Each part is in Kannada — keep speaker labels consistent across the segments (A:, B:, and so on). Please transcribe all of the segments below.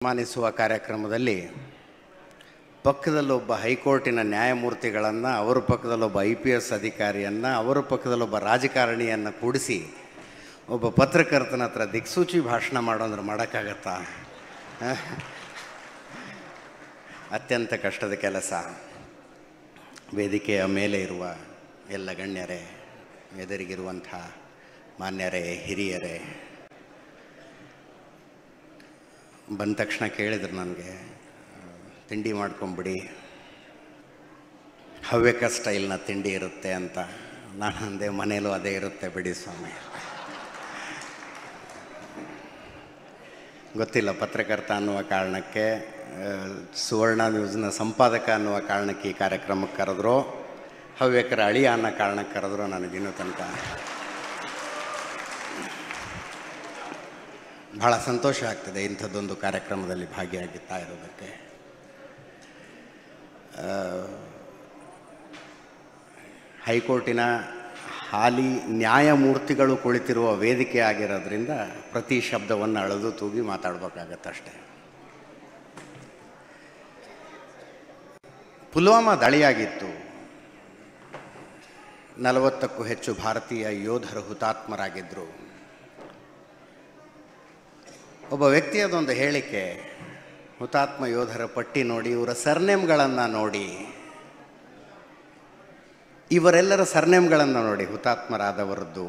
A: ಸನ್ಮಾನಿಸುವ ಕಾರ್ಯಕ್ರಮದಲ್ಲಿ ಪಕ್ಕದಲ್ಲೊಬ್ಬ ಹೈಕೋರ್ಟಿನ ನ್ಯಾಯಮೂರ್ತಿಗಳನ್ನು, ಅವರ ಪಕ್ಕದಲ್ಲೊಬ್ಬ IPS ಅಧಿಕಾರಿಯನ್ನು, ಅವರ ಪಕ್ಕದಲ್ಲೊಬ್ಬ ರಾಜಕಾರಣಿಯನ್ನು ಕೂಡಿಸಿ ಒಬ್ಬ ಪತ್ರಕರ್ತನ ಹತ್ರ ದಿಕ್ಸೂಚಿ ಭಾಷಣ ಮಾಡೋಂದ್ರೆ ಮಾಡೋಕ್ಕಾಗತ್ತಾ? ಅತ್ಯಂತ ಕಷ್ಟದ ಕೆಲಸ. ವೇದಿಕೆಯ ಮೇಲೆ ಇರುವ ಎಲ್ಲ ಗಣ್ಯರೇ, ಎದುರಿಗಿರುವಂಥ ಮಾನ್ಯರೇ, ಹಿರಿಯರೇ, ಬಂದ ತಕ್ಷಣ ಕೇಳಿದ್ರು ನನಗೆ, ತಿಂಡಿ ಮಾಡ್ಕೊಂಬಿಡಿ, ಹವ್ಯಕ ಸ್ಟೈಲ್ನ ತಿಂಡಿ ಇರುತ್ತೆ ಅಂತ. ನಾನು ಅಂದೆ, ಮನೇಲೂ ಅದೇ ಇರುತ್ತೆ ಬಿಡಿ ಸ್ವಾಮಿ. ಗೊತ್ತಿಲ್ಲ, ಪತ್ರಕರ್ತ ಅನ್ನುವ ಕಾರಣಕ್ಕೆ, ಸುವರ್ಣ ನ್ಯೂಸ್ನ ಸಂಪಾದಕ ಅನ್ನುವ ಕಾರಣಕ್ಕೆ ಈ ಕಾರ್ಯಕ್ರಮಕ್ಕೆ ಕರೆದ್ರು, ಹವ್ಯಕರ ಅಳಿಯ ಅನ್ನೋ ಕಾರಣಕ್ಕೆ ಕರೆದ್ರು, ನನಗಿನ್ನೂ ತನಕ ಭಾಳ ಸಂತೋಷ ಆಗ್ತದೆ ಇಂಥದ್ದೊಂದು ಕಾರ್ಯಕ್ರಮದಲ್ಲಿ ಭಾಗಿಯಾಗುತ್ತಾ ಇರೋದಕ್ಕೆ. ಹೈಕೋರ್ಟಿನ ಹಾಲಿ ನ್ಯಾಯಮೂರ್ತಿಗಳು ಕುಳಿತಿರುವ ವೇದಿಕೆ ಆಗಿರೋದ್ರಿಂದ ಪ್ರತಿ ಶಬ್ದವನ್ನು ಅಳೆದು ತೂಗಿ ಮಾತಾಡಬೇಕಾಗತ್ತಷ್ಟೆ. ಪುಲ್ವಾಮಾ ದಾಳಿಯಾಗಿತ್ತು. 40ಕ್ಕೂ ಹೆಚ್ಚು ಭಾರತೀಯ ಯೋಧರು ಹುತಾತ್ಮರಾಗಿದ್ದರು. ಒಬ್ಬ ವ್ಯಕ್ತಿಯದೊಂದು ಹೇಳಿಕೆ, ಹುತಾತ್ಮ ಯೋಧರ ಪಟ್ಟಿ ನೋಡಿ, ಇವರ ಸರ್ನೇಮ್ಗಳನ್ನು ನೋಡಿ, ಇವರೆಲ್ಲರ ಸರ್ನೇಮ್ಗಳನ್ನು ನೋಡಿ, ಹುತಾತ್ಮರಾದವರದ್ದು,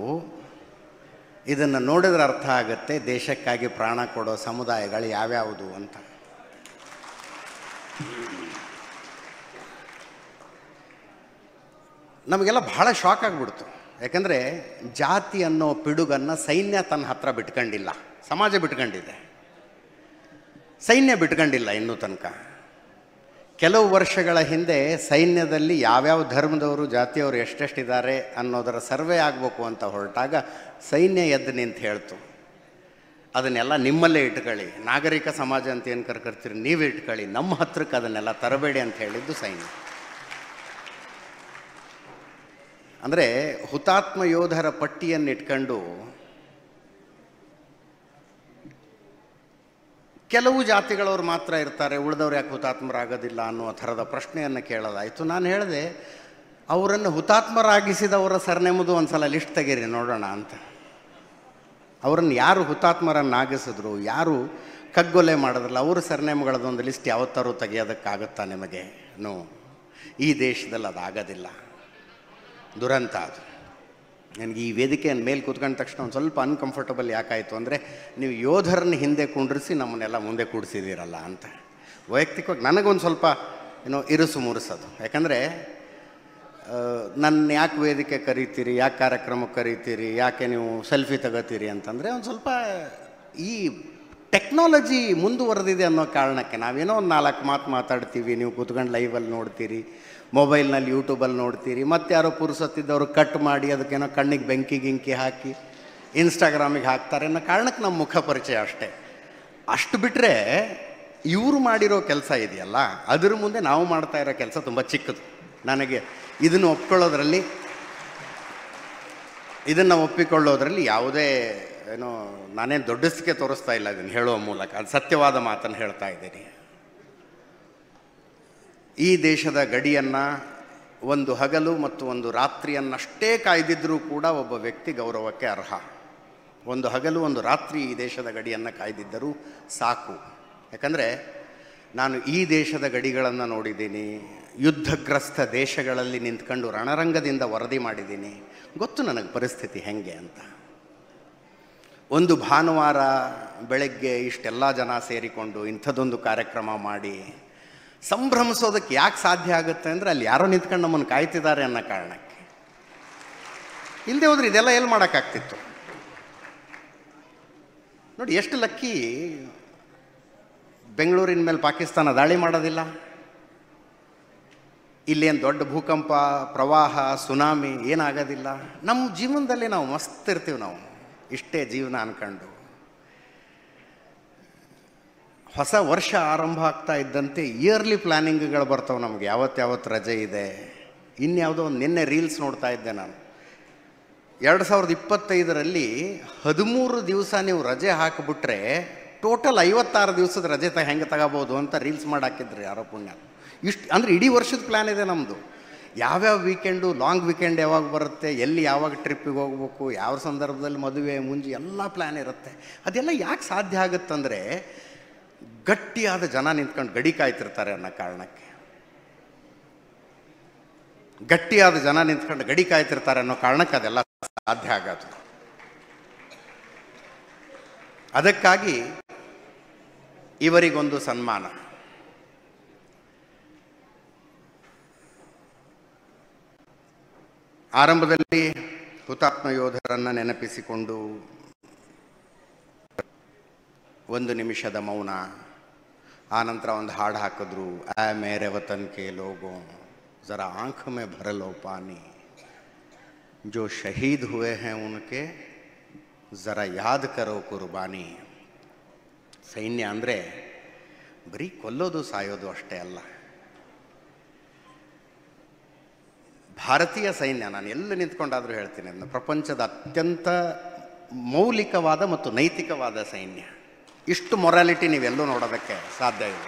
A: ಇದನ್ನು ನೋಡಿದ್ರೆ ಅರ್ಥ ಆಗುತ್ತೆ ದೇಶಕ್ಕಾಗಿ ಪ್ರಾಣ ಕೊಡೋ ಸಮುದಾಯಗಳು ಯಾವ್ಯಾವುದು ಅಂತ. ನಮಗೆಲ್ಲ ಭಾಳ ಶಾಕ್ ಆಗಿಬಿಡ್ತು. ಯಾಕಂದರೆ ಜಾತಿ ಅನ್ನೋ ಪಿಡುಗನ್ನು ಸೈನ್ಯ ತನ್ನ ಹತ್ರ ಬಿಟ್ಕೊಂಡಿಲ್ಲ, ಸಮಾಜ ಬಿಟ್ಕೊಂಡಿದೆ, ಸೈನ್ಯ ಬಿಟ್ಕೊಂಡಿಲ್ಲ ಇನ್ನೂ ತನಕ. ಕೆಲವು ವರ್ಷಗಳ ಹಿಂದೆ ಸೈನ್ಯದಲ್ಲಿ ಯಾವ್ಯಾವ ಧರ್ಮದವರು, ಜಾತಿಯವರು ಎಷ್ಟೆಷ್ಟಿದ್ದಾರೆ ಅನ್ನೋದರ ಸರ್ವೆ ಆಗಬೇಕು ಅಂತ ಹೊರಟಾಗ ಸೈನ್ಯ ಎದ್ದು ನಿಂತು ಹೇಳ್ತು, ಅದನ್ನೆಲ್ಲ ನಿಮ್ಮಲ್ಲೇ ಇಟ್ಕೊಳ್ಳಿ, ನಾಗರಿಕ ಸಮಾಜ ಅಂತ ಏನು ಕರ್ಕರ್ತೀರಿ ನೀವು ಇಟ್ಕೊಳ್ಳಿ, ನಮ್ಮ ಹತ್ರಕ್ಕೆ ಅದನ್ನೆಲ್ಲ ತರಬೇಡಿ ಅಂತ ಹೇಳಿದ್ದು ಸೈನ್ಯ. ಅಂದರೆ ಹುತಾತ್ಮ ಯೋಧರ ಪಟ್ಟಿಯನ್ನು ಇಟ್ಕೊಂಡು ಕೆಲವು ಜಾತಿಗಳವ್ರು ಮಾತ್ರ ಇರ್ತಾರೆ, ಉಳಿದವ್ರು ಯಾಕೆ ಹುತಾತ್ಮರಾಗೋದಿಲ್ಲ ಅನ್ನುವ ಥರದ ಪ್ರಶ್ನೆಯನ್ನು ಕೇಳೋದಾಯಿತು. ನಾನು ಹೇಳಿದೆ, ಅವರನ್ನು ಹುತಾತ್ಮರಾಗಿಸಿದವರ ಸರ್ನೇಮದು ಒಂದು ಸಲ ಲಿಸ್ಟ್ ತೆಗೀರಿ ನೋಡೋಣ ಅಂತ. ಅವರನ್ನು ಯಾರು ಹುತಾತ್ಮರನ್ನಾಗಿಸಿದ್ರು, ಯಾರು ಕಗ್ಗೊಲೆ ಮಾಡಿದ್ರಲ್ಲ, ಅವ್ರ ಸರ್ನೇಮ್ಗಳದೊಂದು ಲಿಸ್ಟ್ ಯಾವತ್ತಾರು ತೆಗೆಯೋದಕ್ಕಾಗುತ್ತಾ ನಿಮಗೆ? ನೋ, ಈ ದೇಶದಲ್ಲಿ ಅದಾಗೋದಿಲ್ಲ. ದುರಂತ ಅದು. ನನಗೆ ಈ ವೇದಿಕೆಯ ಮೇಲೆ ಕೂತ್ಕೊಂಡ ತಕ್ಷಣ ಒಂದು ಸ್ವಲ್ಪ ಅನ್ಕಂಫರ್ಟಬಲ್ ಯಾಕಾಯಿತು ಅಂದರೆ, ನೀವು ಯೋಧರನ್ನ ಹಿಂದೆ ಕುಂಡ್ರಿಸಿ ನಮ್ಮನ್ನೆಲ್ಲ ಮುಂದೆ ಕೂಡಿಸಿದ್ದೀರಲ್ಲ ಅಂತ. ವೈಯಕ್ತಿಕವಾಗಿ ನನಗೊಂದು ಸ್ವಲ್ಪ ಇರುಸು ಮುರುಸದು. ಯಾಕಂದರೆ ನನ್ನ ಯಾಕೆ ವೇದಿಕೆ ಕರೀತೀರಿ, ಯಾಕೆ ಕಾರ್ಯಕ್ರಮಕ್ಕೆ ಕರೀತೀರಿ, ಯಾಕೆ ನೀವು ಸೆಲ್ಫಿ ತಗೋತೀರಿ ಅಂತಂದರೆ, ಒಂದು ಸ್ವಲ್ಪ ಈ ಟೆಕ್ನಾಲಜಿ ಮುಂದುವರೆದಿದೆ ಅನ್ನೋ ಕಾರಣಕ್ಕೆ ನಾವೇನೋ ಒಂದು 4 ಮಾತು ಮಾತಾಡ್ತೀವಿ, ನೀವು ಕೂತ್ಕೊಂಡು ಲೈವಲ್ಲಿ ನೋಡ್ತೀರಿ, ಮೊಬೈಲ್ನಲ್ಲಿ ಯೂಟ್ಯೂಬಲ್ಲಿ ನೋಡ್ತೀರಿ, ಮತ್ತು ಯಾರೋ ಪುರುಸತ್ತಿದ್ದವರು ಕಟ್ ಮಾಡಿ ಅದಕ್ಕೇನೋ ಕಣ್ಣಿಗೆ ಬೆಂಕಿ ಗಿಂಕಿ ಹಾಕಿ ಇನ್ಸ್ಟಾಗ್ರಾಮಿಗೆ ಹಾಕ್ತಾರೆ ಅನ್ನೋ ಕಾರಣಕ್ಕೆ ನಮ್ಮ ಮುಖ ಪರಿಚಯ ಅಷ್ಟೇ. ಅಷ್ಟು ಬಿಟ್ಟರೆ ಇವರು ಮಾಡಿರೋ ಕೆಲಸ ಇದೆಯಲ್ಲ, ಅದ್ರ ಮುಂದೆ ನಾವು ಮಾಡ್ತಾ ಇರೋ ಕೆಲಸ ತುಂಬ ಚಿಕ್ಕದು. ನನಗೆ ಇದನ್ನು ಒಪ್ಪಿಕೊಳ್ಳೋದ್ರಲ್ಲಿ ಯಾವುದೇ ನಾನೇನು ದೊಡ್ಡಸ್ತಿಕೆ ತೋರಿಸ್ತಾ ಇಲ್ಲ, ಇದನ್ನು ಹೇಳುವ ಮೂಲಕ ಅದು ಸತ್ಯವಾದ ಮಾತನ್ನು ಹೇಳ್ತಾ ಇದ್ದೀನಿ. ಈ ದೇಶದ ಗಡಿಯನ್ನು ಒಂದು ಹಗಲು ಮತ್ತು ಒಂದು ರಾತ್ರಿಯನ್ನಷ್ಟೇ ಕಾಯ್ದಿದ್ದರೂ ಕೂಡ ಒಬ್ಬ ವ್ಯಕ್ತಿ ಗೌರವಕ್ಕೆ ಅರ್ಹ. ಒಂದು ಹಗಲು ಒಂದು ರಾತ್ರಿ ಈ ದೇಶದ ಗಡಿಯನ್ನು ಕಾಯ್ದಿದ್ದರೂ ಸಾಕು. ಯಾಕಂದರೆ ನಾನು ಈ ದೇಶದ ಗಡಿಗಳನ್ನು ನೋಡಿದ್ದೀನಿ, ಯುದ್ಧಗ್ರಸ್ತ ದೇಶಗಳಲ್ಲಿ ನಿಂತ್ಕೊಂಡು ರಣರಂಗದಿಂದ ವರದಿ ಮಾಡಿದ್ದೀನಿ, ಗೊತ್ತು ನನಗೆ ಪರಿಸ್ಥಿತಿ ಹೆಂಗೆ ಅಂತ. ಒಂದು ಭಾನುವಾರ ಬೆಳಗ್ಗೆ ಇಷ್ಟೆಲ್ಲ ಜನ ಸೇರಿಕೊಂಡು ಇಂಥದ್ದೊಂದು ಕಾರ್ಯಕ್ರಮ ಮಾಡಿ ಸಂಭ್ರಮಿಸೋದಕ್ಕೆ ಯಾಕೆ ಸಾಧ್ಯ ಆಗುತ್ತೆ ಅಂದರೆ, ಅಲ್ಲಿ ಯಾರೋ ನಿಂತ್ಕೊಂಡು ನಮ್ಮನ್ನು ಕಾಯ್ತಿದ್ದಾರೆ ಅನ್ನೋ ಕಾರಣಕ್ಕೆ. ಇಲ್ಲದೆ ಹೋದ್ರೆ ಇದೆಲ್ಲ ಎಲ್ಲಿ ಮಾಡೋಕ್ಕಾಗ್ತಿತ್ತು? ನೋಡಿ ಎಷ್ಟು ಲಕ್ಕಿ, ಬೆಂಗಳೂರಿನ ಮೇಲೆ ಪಾಕಿಸ್ತಾನ ದಾಳಿ ಮಾಡೋದಿಲ್ಲ, ಇಲ್ಲೇನು ದೊಡ್ಡ ಭೂಕಂಪ, ಪ್ರವಾಹ, ಸುನಾಮಿ ಏನಾಗೋದಿಲ್ಲ. ನಮ್ಮ ಜೀವನದಲ್ಲಿ ನಾವು ಮಸ್ತ್ ಇರ್ತೀವಿ, ನಾವು ಇಷ್ಟೇ ಜೀವನ ಅಂದ್ಕೊಂಡು. ಹೊಸ ವರ್ಷ ಆರಂಭ ಆಗ್ತಾ ಇದ್ದಂತೆ ಇಯರ್ಲಿ ಪ್ಲ್ಯಾನಿಂಗ್ಗಳು ಬರ್ತಾವೆ ನಮಗೆ, ಯಾವತ್ತು ರಜೆ ಇದೆ. ಇನ್ಯಾವುದೋ ಒಂದು ನಿನ್ನೆ ರೀಲ್ಸ್ ನೋಡ್ತಾ ಇದ್ದೆ ನಾನು, 2025ರಲ್ಲಿ 13 ದಿವಸ ನೀವು ರಜೆ ಹಾಕಿಬಿಟ್ರೆ ಟೋಟಲ್ 56 ದಿವಸದ ರಜೆ ಹೆಂಗೆ ತಗೋಬೋದು ಅಂತ ರೀಲ್ಸ್ ಮಾಡಿ ಹಾಕಿದ್ರಿ ಯಾರೋ ಪುಣ್ಯ. ಇಷ್ಟು ಅಂದರೆ ಇಡೀ ವರ್ಷದ ಪ್ಲ್ಯಾನ್ ಇದೆ ನಮ್ಮದು. ಯಾವ್ಯಾವ ವೀಕೆಂಡು, ಲಾಂಗ್ ವೀಕೆಂಡ್ ಯಾವಾಗ ಬರುತ್ತೆ, ಎಲ್ಲಿ ಯಾವಾಗ ಟ್ರಿಪ್ಪಿಗೆ ಹೋಗ್ಬೇಕು, ಯಾವ ಸಂದರ್ಭದಲ್ಲಿ ಮದುವೆ ಮುಂಜಿ ಎಲ್ಲ ಪ್ಲ್ಯಾನ್ ಇರುತ್ತೆ. ಅದೆಲ್ಲ ಯಾಕೆ ಸಾಧ್ಯ ಆಗುತ್ತಂದರೆ ಗಟ್ಟಿಯಾದ ಜನ ನಿಂತ್ಕೊಂಡು ಗಡಿ ಕಾಯ್ತಿರ್ತಾರೆ ಅನ್ನೋ ಕಾರಣಕ್ಕೆ. ಗಟ್ಟಿಯಾದ ಜನ ನಿಂತ್ಕೊಂಡು ಗಡಿ ಕಾಯ್ತಿರ್ತಾರೆ ಅನ್ನೋ ಕಾರಣಕ್ಕೆ ಅದೆಲ್ಲ ಸಾಧ್ಯ ಆಗೋದು. ಅದಕ್ಕಾಗಿ ಇವರಿಗೊಂದು ಸನ್ಮಾನ. ಆರಂಭದಲ್ಲಿ ಹುತಾತ್ಮ ಯೋಧರನ್ನು ನೆನಪಿಸಿಕೊಂಡು 1 ನಿಮಿಷದ ಮೌನ, ಆನಂತರ ಒಂದು ಹಾಡು ಹಾಕಿದ್ರು, ಆ ಮೇರೆ ವತನ್ ಕೆ ಲೋಗೋ ಜರಾ ಆಂಖ್ ಮೇ ಭರ ಲೋ ಪಾನಿ, ಜೋ ಶಹೀದ್ ಹುए हैं उनके ಜರಾ ಯಾದ್ ಕರೋ ಕುರ್ಬಾನಿ. ಸೈನ್ಯ ಅಂದರೆ ಬರೀ ಕೊಲ್ಲೋದು ಸಾಯೋದು ಅಷ್ಟೇ ಅಲ್ಲ. ಭಾರತೀಯ ಸೈನ್ಯ, ನಾನು ಎಲ್ಲಿ ನಿಂತ್ಕೊಂಡಾದರೂ ಹೇಳ್ತೀನಿ, ಅದನ್ನು ಪ್ರಪಂಚದ ಅತ್ಯಂತ ಮೌಲಿಕವಾದ ಮತ್ತು ನೈತಿಕವಾದ ಸೈನ್ಯ. ಇಷ್ಟು ಮೊರಾಲಿಟಿ ನೀವೆಲ್ಲೂ ನೋಡೋದಕ್ಕೆ ಸಾಧ್ಯ ಇಲ್ಲ.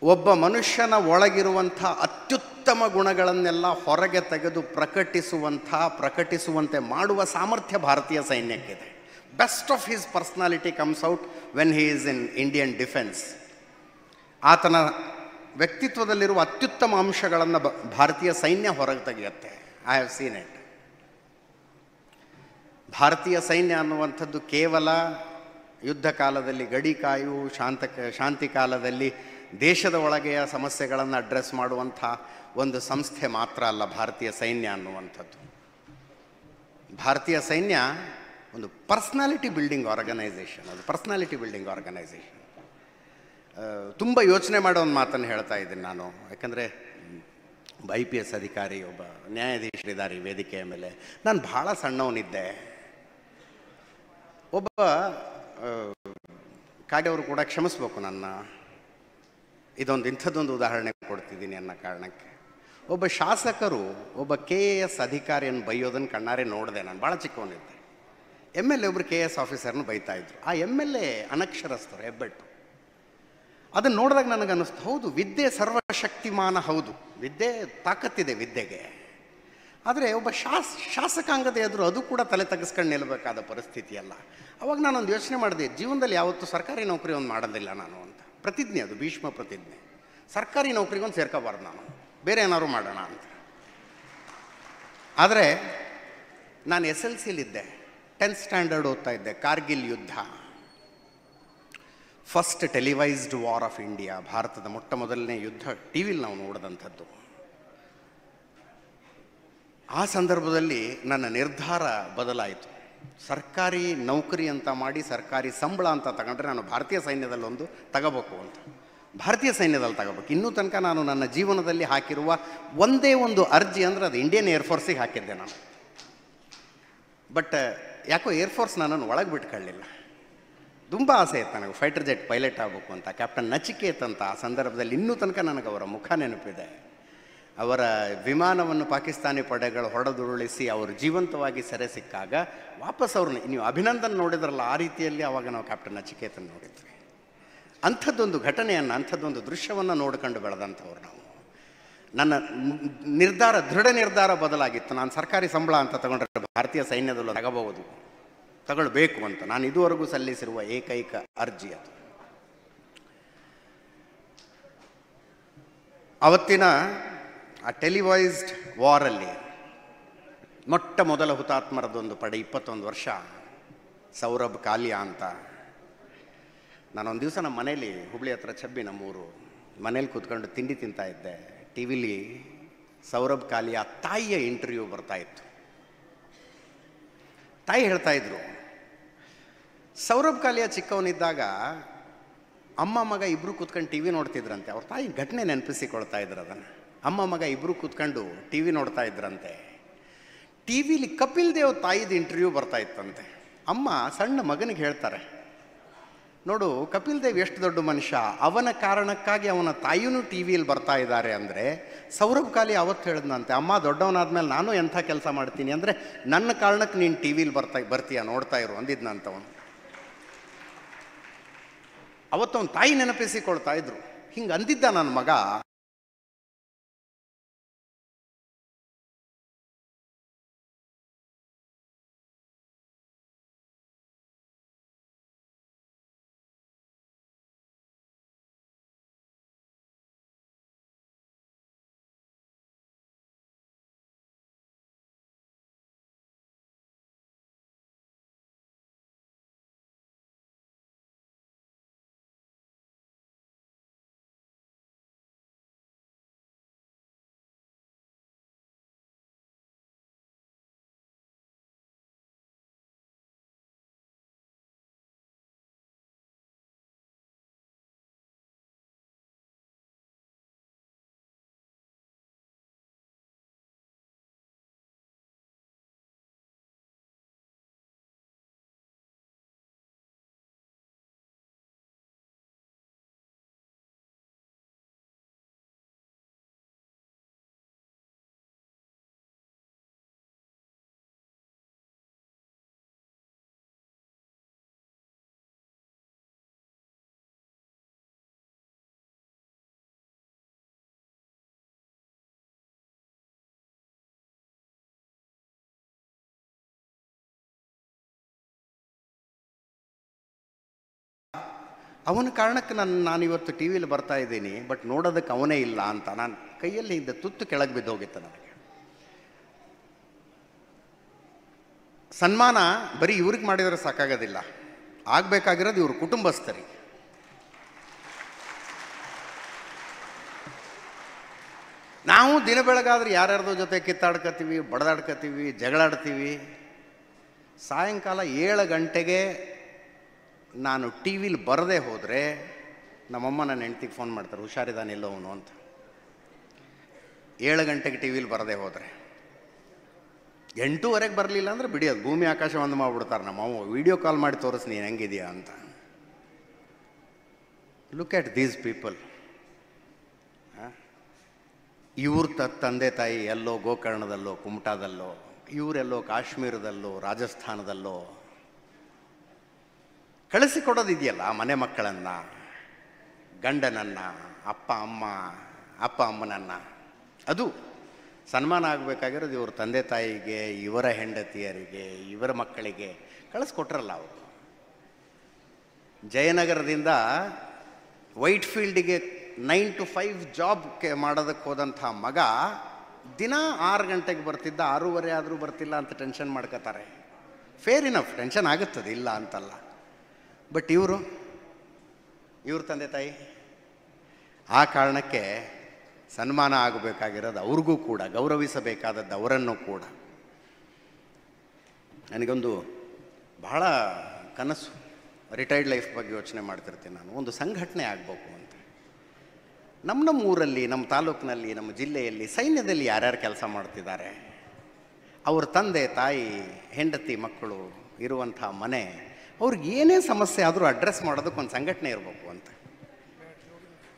A: ಒಬ್ಬ ಮನುಷ್ಯನ ಒಳಗಿರುವಂಥ ಅತ್ಯುತ್ತಮ ಗುಣಗಳನ್ನೆಲ್ಲ ಹೊರಗೆ ತೆಗೆದು ಪ್ರಕಟಿಸುವಂತೆ ಮಾಡುವ ಸಾಮರ್ಥ್ಯ ಭಾರತೀಯ ಸೈನ್ಯಕ್ಕಿದೆ. Best of his personality comes out when he is in Indian defence. ಆತನ ವ್ಯಕ್ತಿತ್ವದಲ್ಲಿರುವ ಅತ್ಯುತ್ತಮ ಅಂಶಗಳನ್ನು ಭಾರತೀಯ ಸೈನ್ಯ ಹೊರಗೆ ತೆಗೆಯುತ್ತೆ. I have seen it. ಭಾರತೀಯ ಸೈನ್ಯ ಅನ್ನುವಂಥದ್ದು ಕೇವಲ ಯುದ್ಧ ಕಾಲದಲ್ಲಿ ಗಡಿ ಕಾಯು, ಶಾಂತಿ ಕಾಲದಲ್ಲಿ ದೇಶದ ಒಳಗೆಯ ಸಮಸ್ಯೆಗಳನ್ನು ಅಡ್ರೆಸ್ ಮಾಡುವಂಥ ಒಂದು ಸಂಸ್ಥೆ ಮಾತ್ರ ಅಲ್ಲ ಭಾರತೀಯ ಸೈನ್ಯ ಅನ್ನುವಂಥದ್ದು. ಭಾರತೀಯ ಸೈನ್ಯ ಒಂದು ಪರ್ಸ್ನಾಲಿಟಿ ಬಿಲ್ಡಿಂಗ್ ಆರ್ಗನೈಸೇಷನ್. ಅದು ಪರ್ಸ್ನಾಲಿಟಿ ಬಿಲ್ಡಿಂಗ್ ಆರ್ಗನೈಸೇಷನ್. ತುಂಬ ಯೋಚನೆ ಮಾಡೋ ಒಂದು ಮಾತನ್ನು ಹೇಳ್ತಾ ಇದ್ದೀನಿ ನಾನು. ಯಾಕಂದರೆ IPS ಅಧಿಕಾರಿ, ಒಬ್ಬ ನ್ಯಾಯಾಧೀಶರಿದ್ದಾರೆ ಈ ವೇದಿಕೆಯ ಮೇಲೆ. ನಾನು ಭಾಳ ಸಣ್ಣವನಿದ್ದೆ. ಒಬ್ಬ ಕಾಗೆಯವರು ಕೂಡ ಕ್ಷಮಿಸ್ಬೇಕು ನನ್ನ, ಇಂಥದ್ದೊಂದು ಉದಾಹರಣೆ ಕೊಡ್ತಿದ್ದೀನಿ ಅನ್ನೋ ಕಾರಣಕ್ಕೆ. ಒಬ್ಬ ಶಾಸಕರು ಒಬ್ಬ KAS ಅಧಿಕಾರಿಯನ್ನು ಬೈಯೋದನ್ನು ಕಣ್ಣಾರೆ ನೋಡಿದೆ. ನಾನು ಭಾಳ ಚಿಕ್ಕವನಿದ್ದೆ. MLA ಒಬ್ಬರು KAS ಆಫೀಸರ್ನ ಬೈತಾಯಿದ್ರು. ಆ MLA ಅನಕ್ಷರಸ್ಥರು, ಹೆಬ್ಬೆಟ್ಟು. ಅದನ್ನು ನೋಡಿದಾಗ ನನಗೆ ಅನ್ನಿಸ್ತು, ಹೌದು, ವಿದ್ಯೆ ಸರ್ವಶಕ್ತಿಮಾನ, ಹೌದು, ವಿದ್ಯೆ ತಾಕತ್ತಿದೆ ವಿದ್ಯೆಗೆ. ಆದರೆ ಒಬ್ಬ ಶಾಸಕಾಂಗದ ಎದುರು ಅದು ಕೂಡ ತಲೆ ತಗ್ಸ್ಕೊಂಡು ನಿಲ್ಲಬೇಕಾದ ಪರಿಸ್ಥಿತಿ ಅಲ್ಲ. ಅವಾಗ ನಾನೊಂದು ಯೋಚನೆ ಮಾಡಿದೆ, ಜೀವನದಲ್ಲಿ ಯಾವತ್ತೂ ಸರ್ಕಾರಿ ನೌಕರಿ ಒಂದು ಮಾಡೋದಿಲ್ಲ ನಾನು ಅಂತ. ಪ್ರತಿಜ್ಞೆ, ಅದು ಭೀಷ್ಮ ಪ್ರತಿಜ್ಞೆ. ಸರ್ಕಾರಿ ನೌಕರಿಗೊಂದು ಸೇರ್ಕೋಬಾರ್ದು ನಾನು, ಬೇರೆ ಏನಾದ್ರು ಮಾಡೋಣ ಅಂತ. ಆದರೆ ನಾನು SLCಲಿದ್ದೆ, 10th ಸ್ಟ್ಯಾಂಡರ್ಡ್ ಓದ್ತಾ ಇದ್ದೆ. ಕಾರ್ಗಿಲ್ ಯುದ್ಧ, ಫಸ್ಟ್ ಟೆಲಿವೈಸ್ಡ್ ವಾರ್ ಆಫ್ ಇಂಡಿಯಾ, ಭಾರತದ ಮೊಟ್ಟ ಮೊದಲನೇ ಯುದ್ಧ TV ನಾವು ನೋಡಿದಂಥದ್ದು. ಆ ಸಂದರ್ಭದಲ್ಲಿ ನನ್ನ ನಿರ್ಧಾರ ಬದಲಾಯಿತು. ಸರ್ಕಾರಿ ನೌಕರಿ ಅಂತ ಮಾಡಿ ಸರ್ಕಾರಿ ಸಂಬಳ ಅಂತ ತಗೊಂಡ್ರೆ ನಾನು ಭಾರತೀಯ ಸೈನ್ಯದಲ್ಲೊಂದು ತಗೋಬೇಕು ಅಂತ. ಭಾರತೀಯ ಸೈನ್ಯದಲ್ಲಿ ತಗೋಬೇಕು. ಇನ್ನೂ ತನಕ ನಾನು ನನ್ನ ಜೀವನದಲ್ಲಿ ಹಾಕಿರುವ ಒಂದೇ ಒಂದು ಅರ್ಜಿ ಅಂದರೆ ಅದು ಇಂಡಿಯನ್ ಏರ್ಫೋರ್ಸಿಗೆ ಹಾಕಿದ್ದೆ ನಾನು. ಬಟ್ ಯಾಕೋ ಏರ್ಫೋರ್ಸ್ ನನ್ನನ್ನು ಒಳಗೆ ಬಿಟ್ಕೊಳ್ಳಿಲ್ಲ. ತುಂಬ ಆಸೆ ಇತ್ತು ನನಗೆ ಫೈಟರ್ ಜೆಟ್ ಪೈಲಟ್ ಆಗಬೇಕು ಅಂತ. ಕ್ಯಾಪ್ಟನ್ ನಚಿಕೇತ್ ಅಂತ ಆ ಸಂದರ್ಭದಲ್ಲಿ ಇನ್ನೂ ತನಕ ನನಗೆ ಅವರ ಮುಖ ನೆನಪಿದೆ. ಅವರ ವಿಮಾನವನ್ನು ಪಾಕಿಸ್ತಾನಿ ಪಡೆಗಳು ಹೊಡೆದುರುಳಿಸಿ ಅವರು ಜೀವಂತವಾಗಿ ಸೆರೆ ಸಿಕ್ಕಾಗ ವಾಪಸ್ ಅವ್ರನ್ನ, ನೀವು ಅಭಿನಂದನ್ ನೋಡಿದ್ರಲ್ಲ, ಆ ರೀತಿಯಲ್ಲಿ ಆವಾಗ ನಾವು ಕ್ಯಾಪ್ಟನ್ ನಚಿಕೇತನ್ ನೋಡಿದ್ವಿ. ಅಂಥದ್ದೊಂದು ಘಟನೆಯನ್ನು, ಅಂಥದ್ದೊಂದು ದೃಶ್ಯವನ್ನು ನೋಡ್ಕೊಂಡು ಬೆಳೆದಂಥವ್ರು ನಾವು. ನನ್ನ ದೃಢ ನಿರ್ಧಾರ ಬದಲಾಗಿತ್ತು. ನಾನು ಸರ್ಕಾರಿ ಸಂಬಳ ಅಂತ ತಗೊಂಡ್ರೆ ಭಾರತೀಯ ಸೈನ್ಯದಲ್ಲೂ ತಗೊಳ್ಬೇಕು ಅಂತ ನಾನು ಇದುವರೆಗೂ ಸಲ್ಲಿಸಿರುವ ಏಕೈಕ ಅರ್ಜಿ ಅದು. ಅವತ್ತಿನ ಆ ಟೆಲಿವೈಸ್ಡ್ ವಾರಲ್ಲಿ ಮೊಟ್ಟ ಮೊದಲ ಹುತಾತ್ಮರದೊಂದು ಪಡೆ, 21 ವರ್ಷ, ಸೌರಭ್ ಕಾಲಿಯಾ ಅಂತ. ನಾನೊಂದು ದಿವಸ ನಮ್ಮ ಮನೇಲಿ, ಹುಬ್ಳಿ ಹತ್ರ ಚಬ್ಬಿ ನಮ್ಮೂರು, ಮನೇಲಿ ಕೂತ್ಕೊಂಡು ತಿಂಡಿ ತಿಂತಾ ಇದ್ದೆ. TV ಸೌರಭ್ ಕಾಲಿಯಾ ತಾಯಿಯ ಇಂಟರ್ವ್ಯೂ ಬರ್ತಾಯಿತ್ತು. ತಾಯಿ ಹೇಳ್ತಾ ಇದ್ರು, ಸೌರಭ್ ಕಾಲಿಯಾ ಚಿಕ್ಕವನಿದ್ದಾಗ ಅಮ್ಮ ಮಗ ಇಬ್ಬರು ಕೂತ್ಕೊಂಡು TV ನೋಡ್ತಿದ್ರಂತೆ. ಅವ್ರ ತಾಯಿ ಘಟನೆ ನೆನಪಿಸಿಕೊಳ್ತಾ ಇದ್ರು ಅದನ್ನು. ಅಮ್ಮ ಮಗ ಇಬ್ಬರು ಕೂತ್ಕೊಂಡು TV ನೋಡ್ತಾ ಇದ್ರಂತೆ. TV ಕಪಿಲ್ ದೇವ್ ತಾಯಿದು ಇಂಟರ್ವ್ಯೂ ಬರ್ತಾ ಇತ್ತಂತೆ. ಅಮ್ಮ ಸಣ್ಣ ಮಗನಿಗೆ ಹೇಳ್ತಾರೆ, ನೋಡು, ಕಪಿಲ್ ದೇವ್ ಎಷ್ಟು ದೊಡ್ಡ ಮನುಷ್ಯ. ಅವನ ಕಾರಣಕ್ಕಾಗಿ ಅವನ ತಾಯಿನೂ ಟಿ ವಿಯಲ್ಲಿ ಬರ್ತಾ ಇದ್ದಾರೆ ಅಂದರೆ, ಸೌರಭ್ ಕಾಲಿ ಅವತ್ತು ಹೇಳಿದ್ನಂತೆ, ಅಮ್ಮ ದೊಡ್ಡವನಾದ್ಮೇಲೆ ನಾನು ಎಂಥ ಕೆಲಸ ಮಾಡ್ತೀನಿ ಅಂದರೆ ನನ್ನ ಕಾರಣಕ್ಕೆ ನೀನು ಟಿ ವಿಲಿ ಬರ್ತೀಯ, ನೋಡ್ತಾ ಇರು ಅಂದಿದ್ನಂತವನು. ಅವತ್ತು ಅವನ ತಾಯಿ ನೆನಪಿಸಿಕೊಳ್ತಾ ಇದ್ರು. ಹಿಂಗೆ ಅಂದಿದ್ದ ನನ್ನ ಮಗ. ಅವನ ಕಾರಣಕ್ಕೆ ನಾನಿವತ್ತು ಟಿ ವಿಲಿ ಬರ್ತಾ ಇದ್ದೀನಿ, ಬಟ್ ನೋಡೋದಕ್ಕೆ ಅವನೇ ಇಲ್ಲ ಅಂತ ನಾನು ಕೈಯಲ್ಲಿ ಇದ್ದ ತುತ್ತು ಕೆಳಗೆ ಬಿದ್ದು ಹೋಗಿತ್ತು ನನಗೆ. ಸನ್ಮಾನ ಬರೀ ಇವ್ರಿಗೆ ಮಾಡಿದರೆ ಸಾಕಾಗೋದಿಲ್ಲ, ಆಗಬೇಕಾಗಿರೋದು ಇವ್ರ ಕುಟುಂಬಸ್ಥರಿಗೆ. ನಾವು ದಿನ ಬೆಳಗಾದ್ರೆ ಯಾರ್ಯಾರ್ದೋ ಜೊತೆ ಕಿತ್ತಾಡ್ಕೋತೀವಿ, ಬಡದಾಡ್ಕೋತೀವಿ, ಜಗಳಾಡ್ತೀವಿ. ಸಾಯಂಕಾಲ 7 ಗಂಟೆಗೆ ನಾನು ಟಿ ವಿಲಿ ಬರದೇ ಹೋದರೆ ನಮ್ಮಮ್ಮ ನನ್ನ ಹೆಂಡ್ತಿಗೆ ಫೋನ್ ಮಾಡ್ತಾರೆ, ಹುಷಾರಿದ್ದಾನೆ ಎಲ್ಲೋವನು ಅಂತ. 7 ಗಂಟೆಗೆ ಟಿ ವಿಲಿ ಬರದೇ ಹೋದರೆ, 8:15 ಬರಲಿಲ್ಲ ಅಂದರೆ ಬಿಡಿಯೋದು, ಭೂಮಿ ಆಕಾಶ ಒಂದು ಮಾಡಿಬಿಡ್ತಾರೆ ನಮ್ಮಮ್ಮ. ವೀಡಿಯೋ ಕಾಲ್ ಮಾಡಿ ತೋರಿಸ್ ನೀನು ಹೆಂಗಿದೆಯಾ ಅಂತ. Look at these people. ಇವ್ರ ತಂದೆ ತಾಯಿ ಎಲ್ಲೋ ಗೋಕರ್ಣದಲ್ಲೋ ಕುಮಟಾದಲ್ಲೋ, ಇವರೆಲ್ಲೋ ಕಾಶ್ಮೀರದಲ್ಲೋ ರಾಜಸ್ಥಾನದಲ್ಲೋ. ಕಳಿಸಿಕೊಡೋದಿದೆಯಲ್ಲ ಮನೆ ಮಕ್ಕಳನ್ನು, ಗಂಡನನ್ನು, ಅಪ್ಪ ಅಮ್ಮನನ್ನು, ಅದು ಸನ್ಮಾನ ಆಗಬೇಕಾಗಿರೋದು ಇವ್ರ ತಂದೆ ತಾಯಿಗೆ, ಇವರ ಹೆಂಡತಿಯರಿಗೆ, ಇವರ ಮಕ್ಕಳಿಗೆ ಕಳಿಸ್ಕೊಟ್ರಲ್ಲ ಅವರು. ಜಯನಗರದಿಂದ ವೈಟ್ ಫೀಲ್ಡಿಗೆ 9 to 5 ಜಾಬ್ಗೆ ಮಾಡೋದಕ್ಕೆ ಹೋದಂಥ ಮಗ ದಿನ 6 ಗಂಟೆಗೆ ಬರ್ತಿದ್ದ, 6:30 ಆದರೂ ಬರ್ತಿಲ್ಲ ಅಂತ ಟೆನ್ಷನ್ ಮಾಡ್ಕೋತಾರೆ. ಫೇರ್ ಇನಫ್, ಟೆನ್ಷನ್ ಆಗುತ್ತದೆ, ಇಲ್ಲ ಅಂತಲ್ಲ. ಬಟ್ ಇವ್ರ ತಂದೆ ತಾಯಿ ಆ ಕಾರಣಕ್ಕೆ ಸನ್ಮಾನ ಆಗಬೇಕಾಗಿರೋದು ಅವ್ರಿಗೂ ಕೂಡ, ಗೌರವಿಸಬೇಕಾದದ್ದು ಅವರನ್ನು ಕೂಡ. ನನಗೊಂದು ಬಹಳ ಕನಸು, ರಿಟೈರ್ಡ್ ಲೈಫ್ ಬಗ್ಗೆ ಯೋಚನೆ ಮಾಡ್ತಿರ್ತೀನಿ ನಾನು. ಒಂದು ಸಂಘಟನೆ ಆಗಬೇಕು ಅಂತ. ನಮ್ಮ ಊರಲ್ಲಿ, ನಮ್ಮ ತಾಲೂಕಿನಲ್ಲಿ, ನಮ್ಮ ಜಿಲ್ಲೆಯಲ್ಲಿ ಸೈನ್ಯದಲ್ಲಿ ಯಾರ್ಯಾರು ಕೆಲಸ ಮಾಡ್ತಿದ್ದಾರೆ, ಅವ್ರ ತಂದೆ ತಾಯಿ, ಹೆಂಡತಿ ಮಕ್ಕಳು ಇರುವಂಥ ಮನೆ, ಅವ್ರಿಗೆ ಏನೇ ಸಮಸ್ಯೆ ಆದರೂ ಅಡ್ರೆಸ್ ಮಾಡೋದಕ್ಕೆ ಒಂದು ಸಂಘಟನೆ ಇರಬೇಕು ಅಂತ.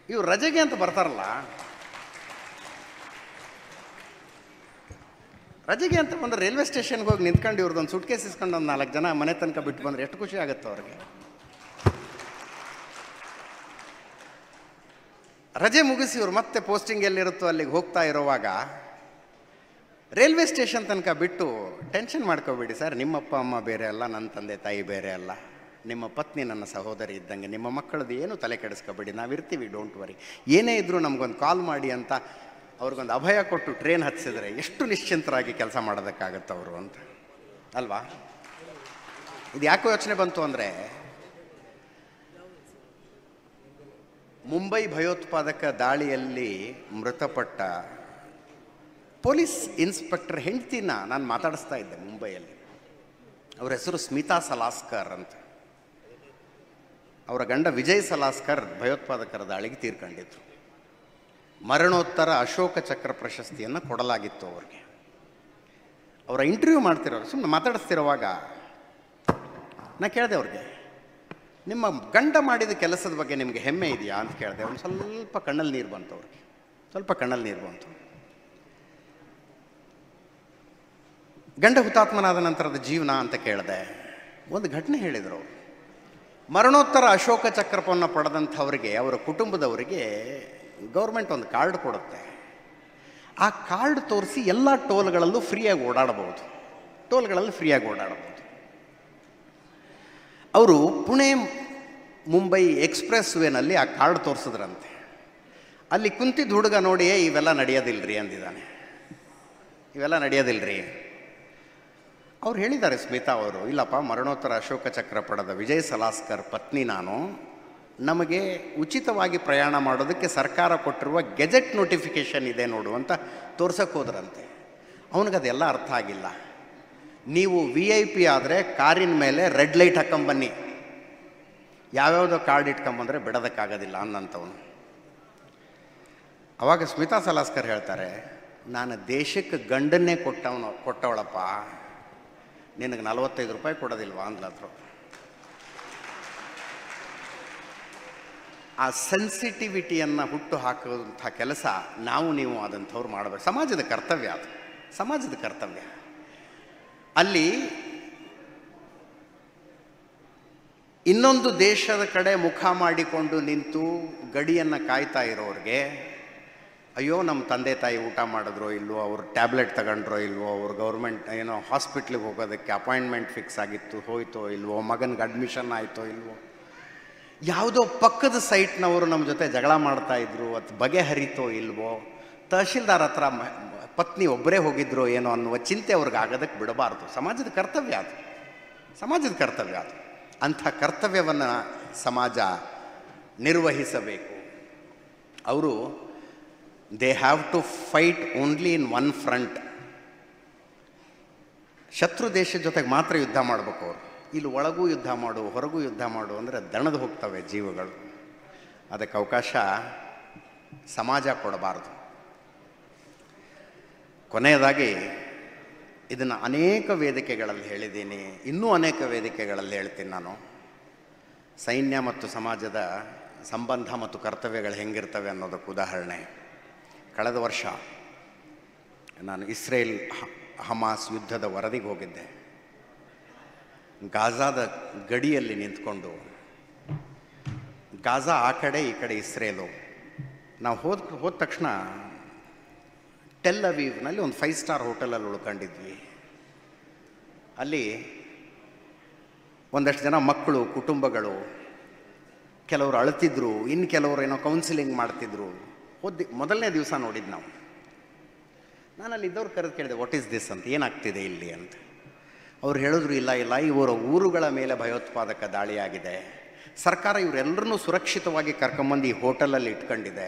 A: ಇವ್ರು ರಜೆಗೆ ಅಂತ ಬರ್ತಾರಲ್ಲ, ರಜೆಗೆ ಅಂತ ಬಂದರೆ ರೈಲ್ವೆ ಸ್ಟೇಷನ್ಗೆ ಹೋಗಿ ನಿಂತ್ಕೊಂಡು ಇವ್ರದ್ದೊಂದು ಸುಟ್ ಕೇಸ್ ಇಸ್ಕೊಂಡು ಒಂದು 4 ಜನ ಮನೆ ತನಕ ಬಿಟ್ಟು ಬಂದರೆ ಎಷ್ಟು ಖುಷಿ ಆಗುತ್ತೆ ಅವ್ರಿಗೆ. ರಜೆ ಮುಗಿಸಿ ಇವ್ರು ಮತ್ತೆ ಪೋಸ್ಟಿಂಗ್ ಎಲ್ಲಿರುತ್ತೋ ಅಲ್ಲಿಗೆ ಹೋಗ್ತಾ ಇರೋವಾಗ ರೈಲ್ವೆ ಸ್ಟೇಷನ್ ತನಕ ಬಿಟ್ಟು, ಟೆನ್ಷನ್ ಮಾಡ್ಕೋಬೇಡಿ ಸರ್, ನಿಮ್ಮ ಅಪ್ಪ ಅಮ್ಮ ಬೇರೆ ಅಲ್ಲ, ನನ್ನ ತಂದೆ ತಾಯಿ ಬೇರೆ ಅಲ್ಲ, ನಿಮ್ಮ ಪತ್ನಿ ನನ್ನ ಸಹೋದರಿ ಇದ್ದಂಗೆ, ನಿಮ್ಮ ಮಕ್ಕಳದ್ದು ಏನು ತಲೆ ಕೆಡಿಸ್ಕೋಬೇಡಿ, ನಾವಿರ್ತೀವಿ, ಡೋಂಟ್ ವರಿ, ಏನೇ ಇದ್ದರೂ ನಮಗೊಂದು ಕಾಲ್ ಮಾಡಿ ಅಂತ ಅವ್ರಿಗೊಂದು ಅಭಯ ಕೊಟ್ಟು ಟ್ರೈನ್ ಹತ್ತಿಸಿದ್ರೆ ಎಷ್ಟು ನಿಶ್ಚಿಂತರಾಗಿ ಕೆಲಸ ಮಾಡೋದಕ್ಕಾಗತ್ತೆ ಅವರು ಅಂತ ಅಲ್ವಾ. ಇದು ಯಾಕೋ ಯೋಚನೆ ಬಂತು ಅಂದರೆ, ಮುಂಬೈ ಭಯೋತ್ಪಾದಕ ದಾಳಿಯಲ್ಲಿ ಮೃತಪಟ್ಟ ಪೊಲೀಸ್ ಇನ್ಸ್ಪೆಕ್ಟರ್ ಹೆಂಡ್ತಿನ ನಾನು ಮಾತಾಡಿಸ್ತಾ ಇದ್ದೆ ಮುಂಬೈಯಲ್ಲಿ. ಅವ್ರ ಹೆಸರು ಸ್ಮಿತಾ ಸಲಾಸ್ಕರ್ ಅಂತ. ಅವರ ಗಂಡ ವಿಜಯ್ ಸಲಾಸ್ಕರ್ ಭಯೋತ್ಪಾದಕರ ದಾಳಿಗೆ ತೀರ್ಕೊಂಡಿದ್ರು. ಮರಣೋತ್ತರ ಅಶೋಕ ಚಕ್ರ ಪ್ರಶಸ್ತಿಯನ್ನು ಕೊಡಲಾಗಿತ್ತು ಅವ್ರಿಗೆ. ಅವರ ಇಂಟರ್ವ್ಯೂ ಮಾಡ್ತಿರೋರು, ಸುಮ್ಮನೆ ಮಾತಾಡಿಸ್ತಿರುವಾಗ ನಾ ಕೇಳಿದೆ ಅವ್ರಿಗೆ, ನಿಮ್ಮ ಗಂಡ ಮಾಡಿದ ಕೆಲಸದ ಬಗ್ಗೆ ನಿಮಗೆ ಹೆಮ್ಮೆ ಇದೆಯಾ ಅಂತ ಕೇಳಿದೆ. ಒಂದು ಸ್ವಲ್ಪ ಕಣ್ಣಲ್ಲಿ ನೀರು ಬಂತು ಅವ್ರಿಗೆ, ಸ್ವಲ್ಪ ಕಣ್ಣಲ್ಲಿ ನೀರು ಬಂತು. ಗಂಡ ಹುತಾತ್ಮನಾದ ನಂತರದ ಜೀವನ ಅಂತ ಕೇಳಿದೆ. ಒಂದು ಘಟನೆ ಹೇಳಿದರು ಅವರು. ಮರಣೋತ್ತರ ಅಶೋಕ ಚಕ್ರವನ್ನು ಪಡೆದಂಥವರಿಗೆ, ಅವರ ಕುಟುಂಬದವರಿಗೆ ಗೌರ್ಮೆಂಟ್ ಒಂದು ಕಾರ್ಡ್ ಕೊಡುತ್ತೆ. ಆ ಕಾರ್ಡ್ ತೋರಿಸಿ ಎಲ್ಲ ಟೋಲ್ಗಳಲ್ಲೂ ಫ್ರೀಯಾಗಿ ಓಡಾಡಬಹುದು, ಟೋಲ್ಗಳಲ್ಲಿ ಫ್ರೀಯಾಗಿ ಓಡಾಡಬಹುದು. ಅವರು ಪುಣೆ ಮುಂಬೈ ಎಕ್ಸ್ಪ್ರೆಸ್ ವೇನಲ್ಲಿ ಆ ಕಾರ್ಡ್ ತೋರಿಸಿದ್ರಂತೆ. ಅಲ್ಲಿ ಕುಂತಿದ್ದ ಹುಡುಗ ನೋಡಿ, ಇವೆಲ್ಲ ನಡೆಯೋದಿಲ್ರಿ ಅಂದಿದ್ದಾನೆ, ಇವೆಲ್ಲ ನಡೆಯೋದಿಲ್ರಿ. ಅವ್ರು ಹೇಳಿದ್ದಾರೆ ಸ್ಮಿತಾ ಅವರು, ಇಲ್ಲಪ್ಪ, ಮರಣೋತ್ತರ ಅಶೋಕ ಚಕ್ರ ಪಡೆದ ವಿಜಯ್ ಸಲಾಸ್ಕರ್ ಪತ್ನಿ ನಾನು, ನಮಗೆ ಉಚಿತವಾಗಿ ಪ್ರಯಾಣ ಮಾಡೋದಕ್ಕೆ ಸರ್ಕಾರ ಕೊಟ್ಟಿರುವ ಗೆಜೆಟ್ ನೋಟಿಫಿಕೇಷನ್ ಇದೆ ನೋಡು ಅಂತ ತೋರ್ಸಕ್ಕೆ ಹೋದ್ರಂತೆ. ಅವನಿಗದೆಲ್ಲ ಅರ್ಥ ಆಗಿಲ್ಲ. ನೀವು VIP ಆದರೆ ಕಾರಿನ ಮೇಲೆ ರೆಡ್ ಲೈಟ್ ಹಾಕೊಂಬನ್ನಿ, ಯಾವ್ಯಾವುದೋ ಕಾರ್ಡ್ ಇಟ್ಕೊಂಬಂದರೆ ಬಿಡೋದಕ್ಕಾಗೋದಿಲ್ಲ ಅನ್ನಂಥವನು. ಅವಾಗ ಸ್ಮಿತಾ ಸಲಾಸ್ಕರ್ ಹೇಳ್ತಾರೆ, ನಾನು ದೇಶಕ್ಕೆ ಗಂಡನ್ನೇ ಕೊಟ್ಟವಳಪ್ಪ, ನಿನಗೆ 45 ರೂಪಾಯಿ ಕೊಡೋದಿಲ್ವಾ ಅಂದ್ಲದ್ರು. ಆ ಸೆನ್ಸಿಟಿವಿಟಿಯನ್ನು ಹುಟ್ಟು ಹಾಕುವಂಥ ಕೆಲಸ ನೀವು ಆದಂಥವ್ರು ಮಾಡಬೇಕು. ಸಮಾಜದ ಕರ್ತವ್ಯ ಅದು, ಸಮಾಜದ ಕರ್ತವ್ಯ. ಅಲ್ಲಿ ಇನ್ನೊಂದು ದೇಶದ ಕಡೆ ಮುಖ ಮಾಡಿಕೊಂಡು ನಿಂತು ಗಡಿಯನ್ನು ಕಾಯ್ತಾ ಇರೋರಿಗೆ, ಅಯ್ಯೋ ನಮ್ಮ ತಂದೆ ತಾಯಿ ಊಟ ಮಾಡಿದ್ರೋ ಇಲ್ವೋ, ಅವರು ಟ್ಯಾಬ್ಲೆಟ್ ತಗೊಂಡ್ರೋ ಇಲ್ವೋ, ಅವ್ರು ಗೌರ್ಮೆಂಟ್ ಏನೋ ಹಾಸ್ಪಿಟ್ಲಿಗೆ ಹೋಗೋದಕ್ಕೆ ಅಪಾಯಿಂಟ್ಮೆಂಟ್ ಫಿಕ್ಸ್ ಆಗಿತ್ತು ಹೋಯ್ತೋ ಇಲ್ವೋ, ಮಗನಿಗೆ ಅಡ್ಮಿಷನ್ ಆಯಿತೋ ಇಲ್ವೋ, ಯಾವುದೋ ಪಕ್ಕದ ಸೈಟ್ನವರು ನಮ್ಮ ಜೊತೆ ಜಗಳ ಮಾಡ್ತಾಯಿದ್ರು, ಅದು ಬಗೆಹರಿತೋ ಇಲ್ವೋ, ತಹಶೀಲ್ದಾರ್ ಹತ್ರ ಪತ್ನಿ ಒಬ್ಬರೇ ಹೋಗಿದ್ರೋ ಏನೋ ಅನ್ನುವ ಚಿಂತೆ ಅವ್ರಿಗೆ ಆಗೋದಕ್ಕೆ ಬಿಡಬಾರ್ದು. ಸಮಾಜದ ಕರ್ತವ್ಯ ಅದು, ಸಮಾಜದ ಕರ್ತವ್ಯ ಅದು. ಅಂಥ ಕರ್ತವ್ಯವನ್ನು ಸಮಾಜ ನಿರ್ವಹಿಸಬೇಕು. ಅವರು they have to fight only in one front. ಶತ್ರು ದೇಶದ ಜೊತೆಗೆ ಮಾತ್ರ ಯುದ್ಧ ಮಾಡಬೇಕು ಅವರು. ಇಲ್ಲಿ ಒಳಗೂ ಯುದ್ಧ ಮಾಡು, ಹೊರಗೂ ಯುದ್ಧ ಮಾಡು ಅಂದರೆ ದಣದು ಹೋಗ್ತವೆ ಜೀವಗಳು. ಅದಕ್ಕೆ ಅವಕಾಶ ಸಮಾಜ ಕೊಡಬಾರ್ದು. ಕೊನೆಯದಾಗಿ, ಇದನ್ನು ಅನೇಕ ವೇದಿಕೆಗಳಲ್ಲಿ ಹೇಳಿದ್ದೀನಿ, ಇನ್ನೂ ಅನೇಕ ವೇದಿಕೆಗಳಲ್ಲಿ ಹೇಳ್ತೀನಿ ನಾನು. ಸೈನ್ಯ ಮತ್ತು ಸಮಾಜದ ಸಂಬಂಧ ಮತ್ತು ಕರ್ತವ್ಯಗಳು ಹೆಂಗಿರ್ತವೆ ಅನ್ನೋದಕ್ಕೆ ಉದಾಹರಣೆ. ಕಳೆದ ವರ್ಷ ನಾನು ಇಸ್ರೇಲ್ ಹಮಾಸ್ ಯುದ್ಧದ ವರದಿಗೆ ಹೋಗಿದ್ದೆ. ಗಾಜಾದ ಗಡಿಯಲ್ಲಿ ನಿಂತ್ಕೊಂಡು, ಗಾಜಾ ಆ ಕಡೆ ಈ ಕಡೆ ಇಸ್ರೇಲು. ನಾವು ಹೋದ ತಕ್ಷಣ ಟೆಲ್ ಅವೀವ್ನಲ್ಲಿ ಒಂದು 5 ಸ್ಟಾರ್ ಹೋಟೆಲಲ್ಲಿ ಉಳ್ಕೊಂಡಿದ್ವಿ. ಅಲ್ಲಿ ಒಂದಷ್ಟು ಜನ ಮಕ್ಕಳು, ಕುಟುಂಬಗಳು, ಕೆಲವರು ಅಳ್ತಿದ್ರು, ಇನ್ನು ಕೆಲವರು ಏನೋ ಕೌನ್ಸಿಲಿಂಗ್ ಮಾಡ್ತಿದ್ರು. ಮೊದಲನೇ ದಿವಸ ನೋಡಿದ್ದು ನಾವು. ನಾನು ಅಲ್ಲಿ ಇದ್ದವ್ರು ಕರೆದು ಕೇಳಿದೆ, ವಾಟ್ ಈಸ್ ದಿಸ್ ಅಂತ, ಏನಾಗ್ತಿದೆ ಇಲ್ಲಿ ಅಂತ. ಅವ್ರು ಹೇಳಿದ್ರು, ಇಲ್ಲ ಇವರ ಊರುಗಳ ಮೇಲೆ ಭಯೋತ್ಪಾದಕ ದಾಳಿಯಾಗಿದೆ, ಸರ್ಕಾರ ಇವರೆಲ್ಲರನ್ನೂ ಸುರಕ್ಷಿತವಾಗಿ ಕರ್ಕೊಂಬಂದು ಈ ಹೋಟೆಲಲ್ಲಿ ಇಟ್ಕೊಂಡಿದೆ,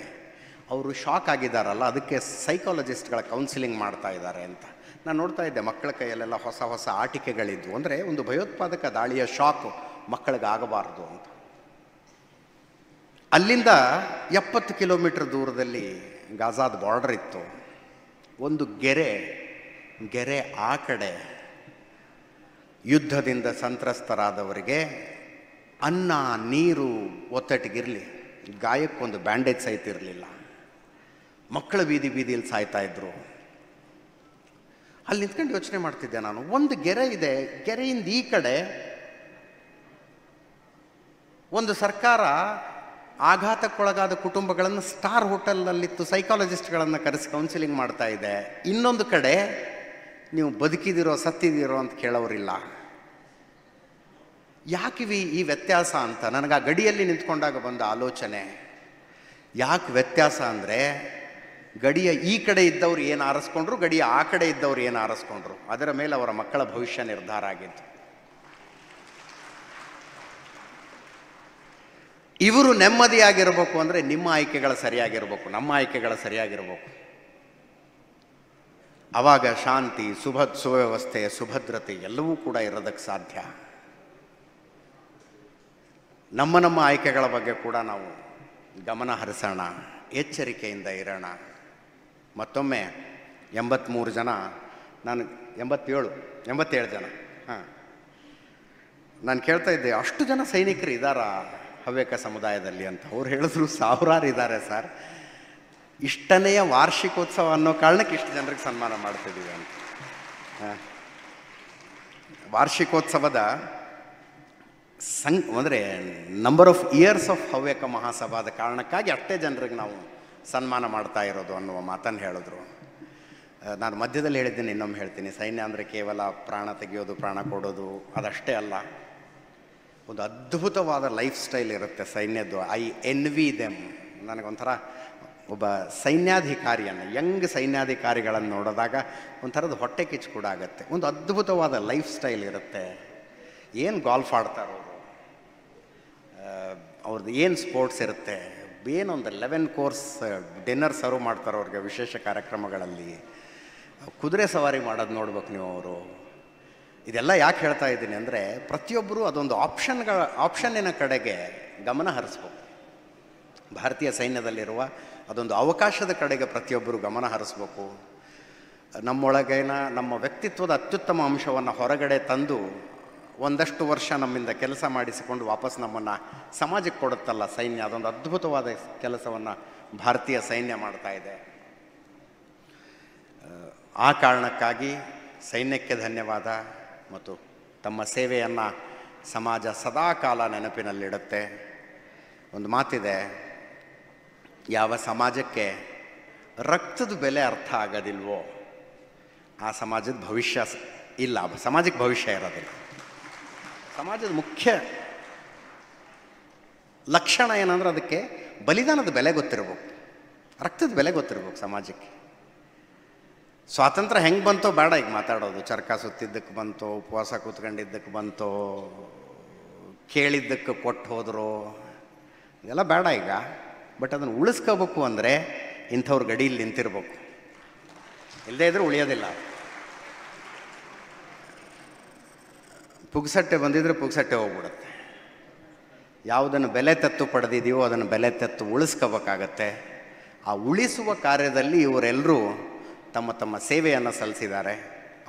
A: ಅವರು ಶಾಕ್ ಆಗಿದ್ದಾರಲ್ಲ, ಅದಕ್ಕೆ ಸೈಕಾಲಜಿಸ್ಟ್ಗಳ ಕೌನ್ಸಿಲಿಂಗ್ ಮಾಡ್ತಾ ಇದ್ದಾರೆ ಅಂತ. ನಾನು ನೋಡ್ತಾ ಇದ್ದೆ, ಮಕ್ಕಳ ಕೈಯಲ್ಲೆಲ್ಲ ಹೊಸ ಹೊಸ ಆಟಿಕೆಗಳಿದ್ವು. ಅಂದರೆ ಒಂದು ಭಯೋತ್ಪಾದಕ ದಾಳಿಯ ಶಾಕ್ ಮಕ್ಕಳಿಗಾಗಬಾರ್ದು ಅಂತ. ಅಲ್ಲಿಂದ 70 ಕಿಲೋಮೀಟರ್ ದೂರದಲ್ಲಿ ಗಾಜಾದ ಬಾರ್ಡರ್ ಇತ್ತು. ಒಂದು ಗೆರೆ ಆ ಕಡೆ ಯುದ್ಧದಿಂದ ಸಂತ್ರಸ್ತರಾದವರಿಗೆ ಅನ್ನ ನೀರು ಒತ್ತಟ್ಟಿಗಿರಲಿ, ಗಾಯಕ್ಕೊಂದು ಬ್ಯಾಂಡೇಜ್ ಸಹಿತ ಇರಲಿಲ್ಲ. ಮಕ್ಕಳು ಬೀದಿಯಲ್ಲಿ ಸಾಯ್ತಾ ಇದ್ರು. ಅಲ್ಲಿ ನಿಂತ್ಕೊಂಡು ಯೋಚನೆ ಮಾಡ್ತಿದ್ದೆ ನಾನು, ಒಂದು ಗೆರೆ ಇದೆ, ಗೆರೆಯಿಂದ ಈ ಕಡೆ ಒಂದು ಸರ್ಕಾರ ಆಘಾತಕ್ಕೊಳಗಾದ ಕುಟುಂಬಗಳನ್ನು ಸ್ಟಾರ್ ಹೋಟೆಲ್ನಲ್ಲಿತ್ತು ಸೈಕಾಲಜಿಸ್ಟ್ಗಳನ್ನು ಕರೆಸಿ ಕೌನ್ಸಿಲಿಂಗ್ ಮಾಡ್ತಾ ಇದೆ. ಇನ್ನೊಂದು ಕಡೆ ನೀವು ಬದುಕಿದಿರೋ ಸತ್ತಿದಿರೋ ಅಂತ ಕೇಳೋರಿಲ್ಲ. ಯಾಕಿವಿ ಈ ವ್ಯತ್ಯಾಸ ಅಂತ ನನಗೆ ಆ ಗಡಿಯಲ್ಲಿ ನಿಂತ್ಕೊಂಡಾಗ ಬಂದ ಆಲೋಚನೆ. ಯಾಕೆ ವ್ಯತ್ಯಾಸ ಅಂದರೆ, ಗಡಿಯ ಈ ಕಡೆ ಇದ್ದವ್ರು ಏನು ಆರಿಸ್ಕೊಂಡ್ರು, ಗಡಿಯ ಆ ಕಡೆ ಇದ್ದವ್ರು ಏನು ಆರಿಸ್ಕೊಂಡ್ರು, ಅದರ ಮೇಲೆ ಅವರ ಮಕ್ಕಳ ಭವಿಷ್ಯ ನಿರ್ಧಾರ ಆಗಿತ್ತು. ಇವರು ನೆಮ್ಮದಿಯಾಗಿರಬೇಕು ಅಂದರೆ ನಿಮ್ಮ ಆಯ್ಕೆಗಳು ಸರಿಯಾಗಿರಬೇಕು, ನಮ್ಮ ಆಯ್ಕೆಗಳು ಸರಿಯಾಗಿರಬೇಕು. ಆವಾಗ ಶಾಂತಿ, ಸುವ್ಯವಸ್ಥೆ, ಸುಭದ್ರತೆ ಎಲ್ಲವೂ ಕೂಡ ಇರೋದಕ್ಕೆ ಸಾಧ್ಯ. ನಮ್ಮ ಆಯ್ಕೆಗಳ ಬಗ್ಗೆ ಕೂಡ ನಾವು ಗಮನ ಹರಿಸೋಣ, ಎಚ್ಚರಿಕೆಯಿಂದ ಇರೋಣ. ಮತ್ತೊಮ್ಮೆ 83 ಜನ, ನಾನು 87 ಜನ, ನಾನು ಕೇಳ್ತಾ ಇದ್ದೆ, ಅಷ್ಟು ಜನ ಸೈನಿಕರು ಇದ್ದಾರಾ ಹವ್ಯಕ ಸಮುದಾಯದಲ್ಲಿ ಅಂತ. ಅವ್ರು ಹೇಳಿದ್ರು, ಸಾವಿರಾರು ಇದ್ದಾರೆ ಸರ್, ಇಷ್ಟನೆಯ ವಾರ್ಷಿಕೋತ್ಸವ ಅನ್ನೋ ಕಾರಣಕ್ಕೆ ಇಷ್ಟು ಜನರಿಗೆ ಸನ್ಮಾನ ಮಾಡ್ತಿದ್ದೀವಿ ಅಂತ. ವಾರ್ಷಿಕೋತ್ಸವದ ಅಂದರೆ number of years of Havyaka ಮಹಾಸಭಾದ ಕಾರಣಕ್ಕಾಗಿ ಅಷ್ಟೇ ಜನರಿಗೆ ನಾವು ಸನ್ಮಾನ ಮಾಡ್ತಾ ಇರೋದು ಅನ್ನುವ ಮಾತನ್ನು ಹೇಳಿದ್ರು. ನಾನು ಮಧ್ಯದಲ್ಲಿ ಹೇಳಿದ್ದೀನಿ, ಇನ್ನೊಮ್ಮೆ ಹೇಳ್ತೀನಿ, ಸೈನ್ಯ ಅಂದರೆ ಕೇವಲ ಪ್ರಾಣ ತೆಗೆಯೋದು, ಪ್ರಾಣ ಕೊಡೋದು ಅದಷ್ಟೇ ಅಲ್ಲ, ಒಂದು ಅದ್ಭುತವಾದ ಲೈಫ್ ಸ್ಟೈಲ್ ಇರುತ್ತೆ ಸೈನ್ಯದ್ದು. I envy them. ನನಗೊಂಥರ ಒಬ್ಬ ಸೈನ್ಯಾಧಿಕಾರಿಯನ್ನು, ಯಂಗ್ ಸೈನ್ಯಾಧಿಕಾರಿಗಳನ್ನು ನೋಡಿದಾಗ ಒಂಥರದ ಹೊಟ್ಟೆ ಕಿಚ್ಚು ಕೂಡ ಆಗುತ್ತೆ. ಒಂದು ಅದ್ಭುತವಾದ ಲೈಫ್ ಸ್ಟೈಲ್ ಇರುತ್ತೆ. ಏನು ಗಾಲ್ಫ್ ಆಡ್ತಾರೋ ಅವ್ರದ್ದು, ಏನು ಸ್ಪೋರ್ಟ್ಸ್ ಇರುತ್ತೆ, ಏನೊಂದು 11 ಕೋರ್ಸ್ ಡಿನ್ನರ್ ಸರ್ವ್ ಮಾಡ್ತಾರೆ ಅವ್ರಿಗೆ ವಿಶೇಷ ಕಾರ್ಯಕ್ರಮಗಳಲ್ಲಿ. ಕುದುರೆ ಸವಾರಿ ಮಾಡೋದು ನೋಡ್ಬೇಕು ನೀವು ಅವರು. ಇದೆಲ್ಲ ಯಾಕೆ ಹೇಳ್ತಾ ಇದ್ದೀನಿ ಅಂದರೆ, ಪ್ರತಿಯೊಬ್ಬರು ಅದೊಂದು ಆಪ್ಷನ್ನಿನ ಕಡೆಗೆ ಗಮನ ಹರಿಸ್ಬೇಕು. ಭಾರತೀಯ ಸೈನ್ಯದಲ್ಲಿರುವ ಅದೊಂದು ಅವಕಾಶದ ಕಡೆಗೆ ಪ್ರತಿಯೊಬ್ಬರು ಗಮನ ಹರಿಸ್ಬೇಕು. ನಮ್ಮೊಳಗಿನ ನಮ್ಮ ವ್ಯಕ್ತಿತ್ವದ ಅತ್ಯುತ್ತಮ ಅಂಶವನ್ನು ಹೊರಗಡೆ ತಂದು ಒಂದಷ್ಟು ವರ್ಷ ನಮ್ಮಿಂದ ಕೆಲಸ ಮಾಡಿಸಿಕೊಂಡು ವಾಪಸ್ ನಮ್ಮನ್ನು ಸಮಾಜಕ್ಕೆ ಕೊಡುತ್ತಲ್ಲ ಸೈನ್ಯ, ಅದೊಂದು ಅದ್ಭುತವಾದ ಕೆಲಸವನ್ನು ಭಾರತೀಯ ಸೈನ್ಯ ಮಾಡ್ತಾ ಇದೆ. ಆ ಕಾರಣಕ್ಕಾಗಿ ಸೈನ್ಯಕ್ಕೆ ಧನ್ಯವಾದ. ಮತ್ತು ತಮ್ಮ ಸೇವೆಯನ್ನು ಸಮಾಜ ಸದಾ ಕಾಲ ನೆನಪಿನಲ್ಲಿಡುತ್ತೆ. ಒಂದು ಮಾತಿದೆ, ಯಾವ ಸಮಾಜಕ್ಕೆ ರಕ್ತದ ಬೆಲೆ ಅರ್ಥ ಆಗೋದಿಲ್ವೋ ಆ ಸಮಾಜದ ಭವಿಷ್ಯ ಇಲ್ಲ, ಸಮಾಜಕ್ಕೆ ಭವಿಷ್ಯ ಇರೋದಿಲ್ಲ. ಸಮಾಜದ ಮುಖ್ಯ ಲಕ್ಷಣ ಏನಂದ್ರೆ ಅದಕ್ಕೆ ಬಲಿದಾನದ ಬೆಲೆ ಗೊತ್ತಿರ್ಬೇಕು, ರಕ್ತದ ಬೆಲೆ ಗೊತ್ತಿರ್ಬೇಕು ಸಮಾಜಕ್ಕೆ. ಸ್ವಾತಂತ್ರ್ಯ ಹೆಂಗೆ ಬಂತೋ ಬೇಡ ಈಗ ಮಾತಾಡೋದು. ಚರಕ ಸುತ್ತಿದ್ದಕ್ಕೆ ಬಂತೋ, ಉಪವಾಸ ಕೂತ್ಕೊಂಡಿದ್ದಕ್ಕೆ ಬಂತೋ, ಕೇಳಿದ್ದಕ್ಕೆ ಕೊಟ್ಟು ಹೋದ್ರು, ಇದೆಲ್ಲ ಬೇಡ ಈಗ. ಬಟ್ ಅದನ್ನು ಉಳಿಸ್ಕೋಬೇಕು ಅಂದರೆ ಇಂಥವ್ರ ಗಡಿಯಲ್ಲಿ ನಿಂತಿರ್ಬೇಕು, ಇಲ್ಲದೇ ಇದ್ರೂ ಉಳಿಯೋದಿಲ್ಲ. ಪುಗ್ಸಟ್ಟೆ ಬಂದಿದ್ರೆ ಪುಗ್ಸಟ್ಟೆ ಹೋಗ್ಬಿಡುತ್ತೆ. ಯಾವುದನ್ನು ಬೆಲೆ ತೆತ್ತು ಪಡೆದಿದೆಯೋ ಅದನ್ನು ಬೆಲೆ ತೆತ್ತು ಉಳಿಸ್ಕೋಬೇಕಾಗತ್ತೆ. ಆ ಉಳಿಸುವ ಕಾರ್ಯದಲ್ಲಿ ಇವರೆಲ್ಲರೂ ತಮ್ಮ ತಮ್ಮ ಸೇವೆಯನ್ನು ಸಲ್ಲಿಸಿದ್ದಾರೆ.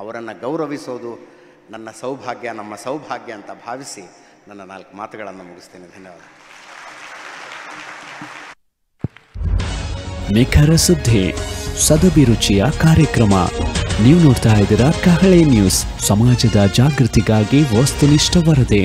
A: ಅವರನ್ನು ಗೌರವಿಸೋದು ನನ್ನ ಸೌಭಾಗ್ಯ, ನಮ್ಮ ಸೌಭಾಗ್ಯ ಅಂತ ಭಾವಿಸಿ ನನ್ನ 4 ಮಾತುಗಳನ್ನು ಮುಗಿಸ್ತೀನಿ. ಧನ್ಯವಾದ.
B: ನಿಖರ ಸುದ್ದಿ, ಸದಭಿರುಚಿಯ ಕಾರ್ಯಕ್ರಮ. ನೀವು ನೋಡ್ತಾ ಇದ್ದೀರಾ ಕಹಳೆ ನ್ಯೂಸ್, ಸಮಾಜದ ಜಾಗೃತಿಗಾಗಿ ವಸ್ತುನಿಷ್ಠ ವರದಿ.